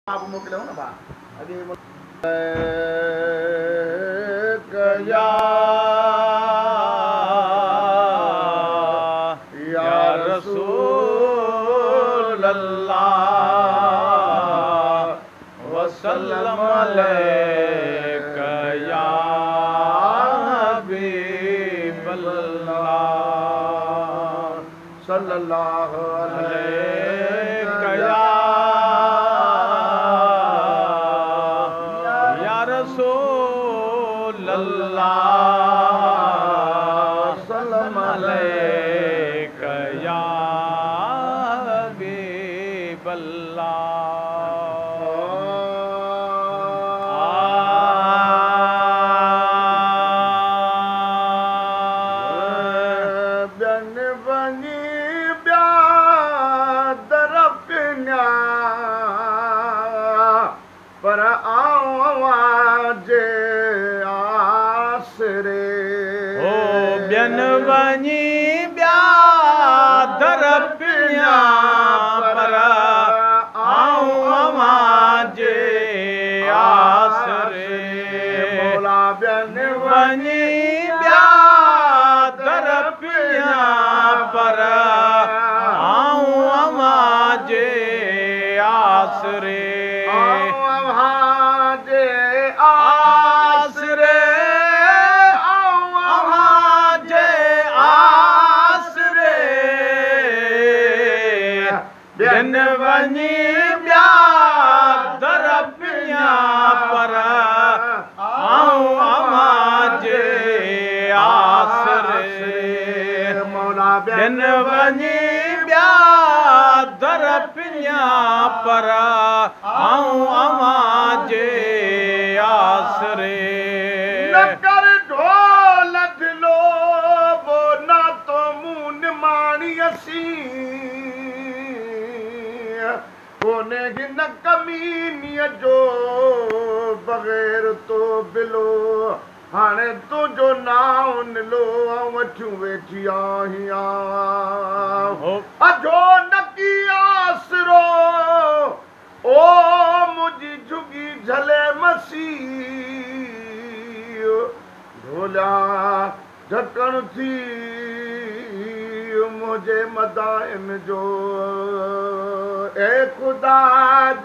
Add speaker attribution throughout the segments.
Speaker 1: आप मोकिलियो न भाउ या रसूल अल्लाह वसल्लम अलैका या हबीब अल्लाह सल्लल्लाहु अलैका या रसूल अल्लाह सल्लम अलैका या हबीब पर आवाज आसरे
Speaker 2: ओ बियन वञी ॿिया दर पिया पर आऊं आवाज आसरे
Speaker 1: मौला बियन
Speaker 2: वञी ॿिया दर पिया पर आऊं आवाज आसरे बिन वञी ॿिया दर पिया पर आऊं आवाज आसरे
Speaker 1: मौला
Speaker 2: बिन वञी ॿिया दर पिया पर आऊं आवाज आसरे
Speaker 1: न कर ढोल ढिलो वो ना तो मुंह निमाणी असी कोने हिन कमीनीअ जो बग़ैर तो बिलो हाणे तुंहिंजो नाव निलो वठियूं वेठी आहियां अजो नकी आसरो ओ मुंहिंजी झुगी झले मसीह ढोलिया ढकण थी मुझे मदाइन जो ए खुदा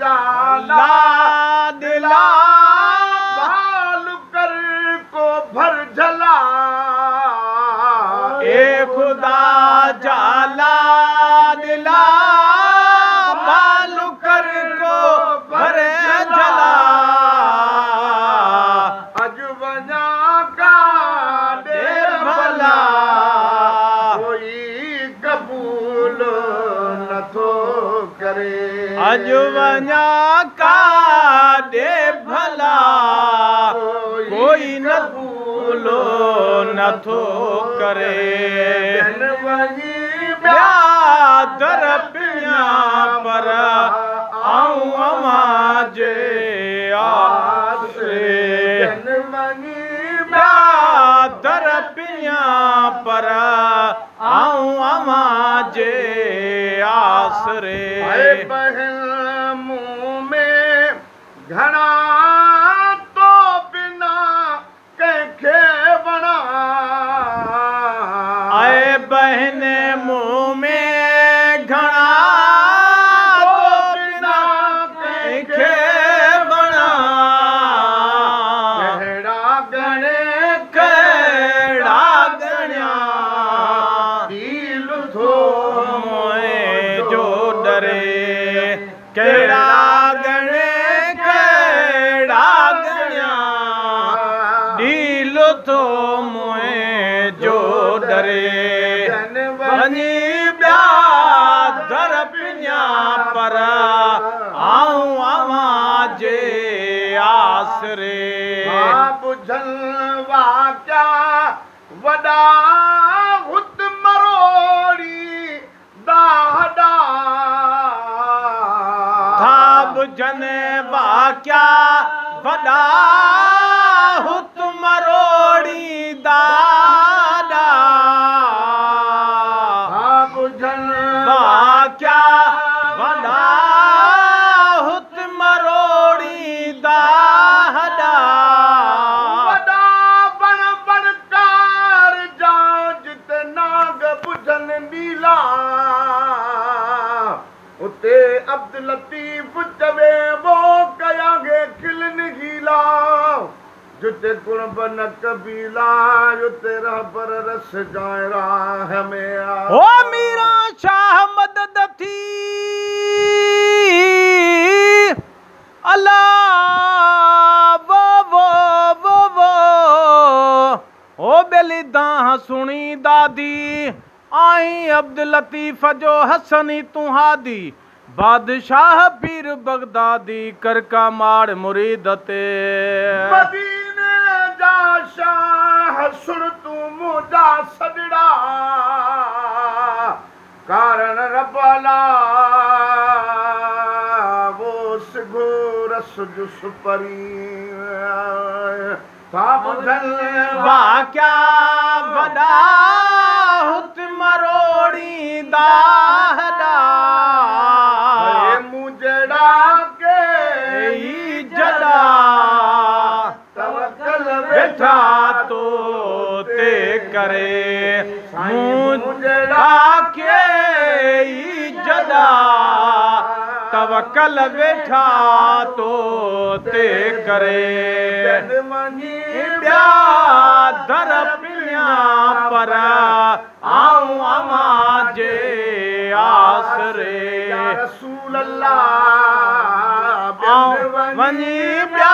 Speaker 1: जाला
Speaker 2: दिला
Speaker 1: बाल कर को भर झला
Speaker 2: ए खुदा जाला दिला बाल कर को भर झला
Speaker 1: अज वञा का दे भला कबूल नथो करे
Speaker 2: अज वञा काॾे भला कोई न भूलो नथो करे
Speaker 1: बिन वञी
Speaker 2: ॿिया दर पिया पर आऊं आवाज आसरे
Speaker 1: बिन वञी
Speaker 2: ॿिया दर पिया पर आऊं आवाज आसरे
Speaker 1: बहन मुंह में घणा तो बिना कंहिंखे वणा
Speaker 2: आए बहन मुंह में घणा तो बिना कंहिंखे वणा
Speaker 1: कहिड़ा गणे
Speaker 2: कहिड़ा गणिया
Speaker 1: दिल थो
Speaker 2: जो डरे कहिड़ा गणे कहिड़ा गणिया दिल थो मोए जो डरे वञी ॿिया दर पिया पर आऊं आवाज आसरे
Speaker 1: बुझल वाक्या वॾा हुत मरोड़ी दाहडा
Speaker 2: था बुझन वाक्या वॾा हुत मरोड़ी दादा
Speaker 1: बुझल
Speaker 2: वाक्या वॾा हुत मरो
Speaker 1: जुते कुणब न कबीला जुते रहबर रस जाए राह में
Speaker 2: ओ मीरा शाह मदद थी अल्लाह वो ओ बेली दाह सुनी दादी आई अब्दुल लतीफ जो हसनी तुहादी बादशाह पीर बगदादी करका माड़ मुरीद ते
Speaker 1: मदीने जा शाह सुन तू मुझा सजड़ा कारण रबला वो सिगो रस जुस परी साब
Speaker 2: क्या बड़ा हुत मरोड़ी दाहदा
Speaker 1: मुजड़ा के
Speaker 2: जदा
Speaker 1: तवक्कल
Speaker 2: बैठा तो ते करे मुजड़ा के जदा तवक्कल बैठा तो ते करे ॿिया दर पिया पर आऊं अमा जे आसरे
Speaker 1: रसूल अल्लाह
Speaker 2: वञी ॿिया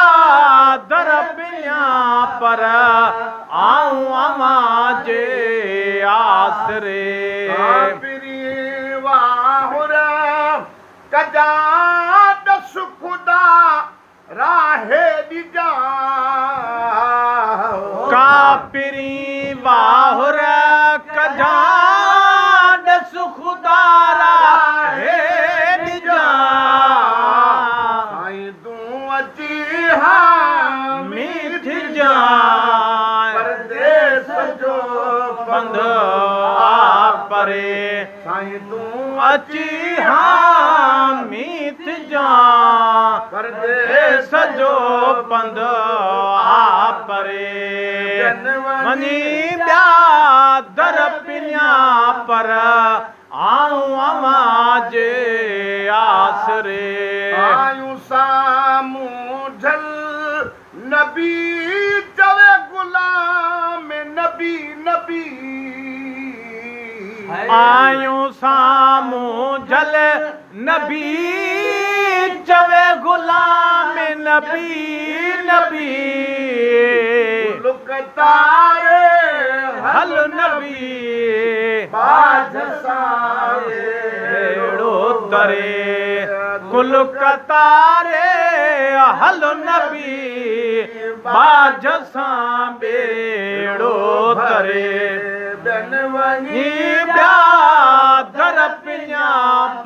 Speaker 2: दर पिया पर आऊं अमा जे आसरे
Speaker 1: वाहुर कजा दस खुदा राहे दिजा
Speaker 2: कापिरी वाहुर कजा दस खुदा राहे दिजा
Speaker 1: साईं तू अची हा
Speaker 2: मीठ जा
Speaker 1: परदेस जो
Speaker 2: बंद आ परे
Speaker 1: साईं तू
Speaker 2: अची हा मीठ जा परदेस जो बंद आ परे वञी ॿिया दर पिया पर आऊं अमा जे आसरे
Speaker 1: आयूं सामूं झल नबी चवे गुलाम नबी नबी
Speaker 2: आयूं सामूं झल नबी चवे गुलाम नबी नबी
Speaker 1: लुक तारे
Speaker 2: हल नबी
Speaker 1: बाज सारे
Speaker 2: अहिड़ो तरे कुल कतारे हल नबी बाज सां बेड़ो तरे वञी ॿिया दर पिया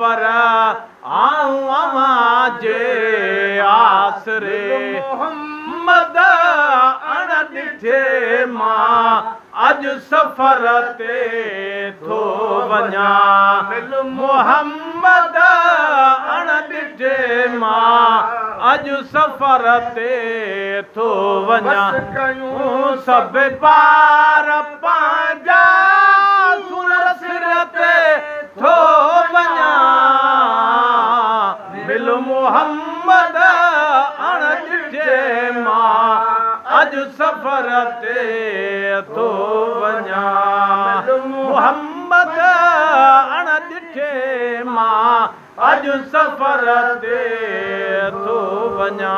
Speaker 2: पर आऊं अमा जे आसरे मोहम्मद अण ॾिठे मां अॼु सफ़र ते थो वञा मोहम्मद अण ॾिठे मां अॼु सफ़र ते थो वञा कयूं सभु पार पंहिंजा सुर सिर ते थो वञा मिल मोहम्मद अण ॾिठे मां अॼु सफ़र ते थो वञा मोहम्मद अण ॾिठे मां अॼु सफ़र ते थो वञा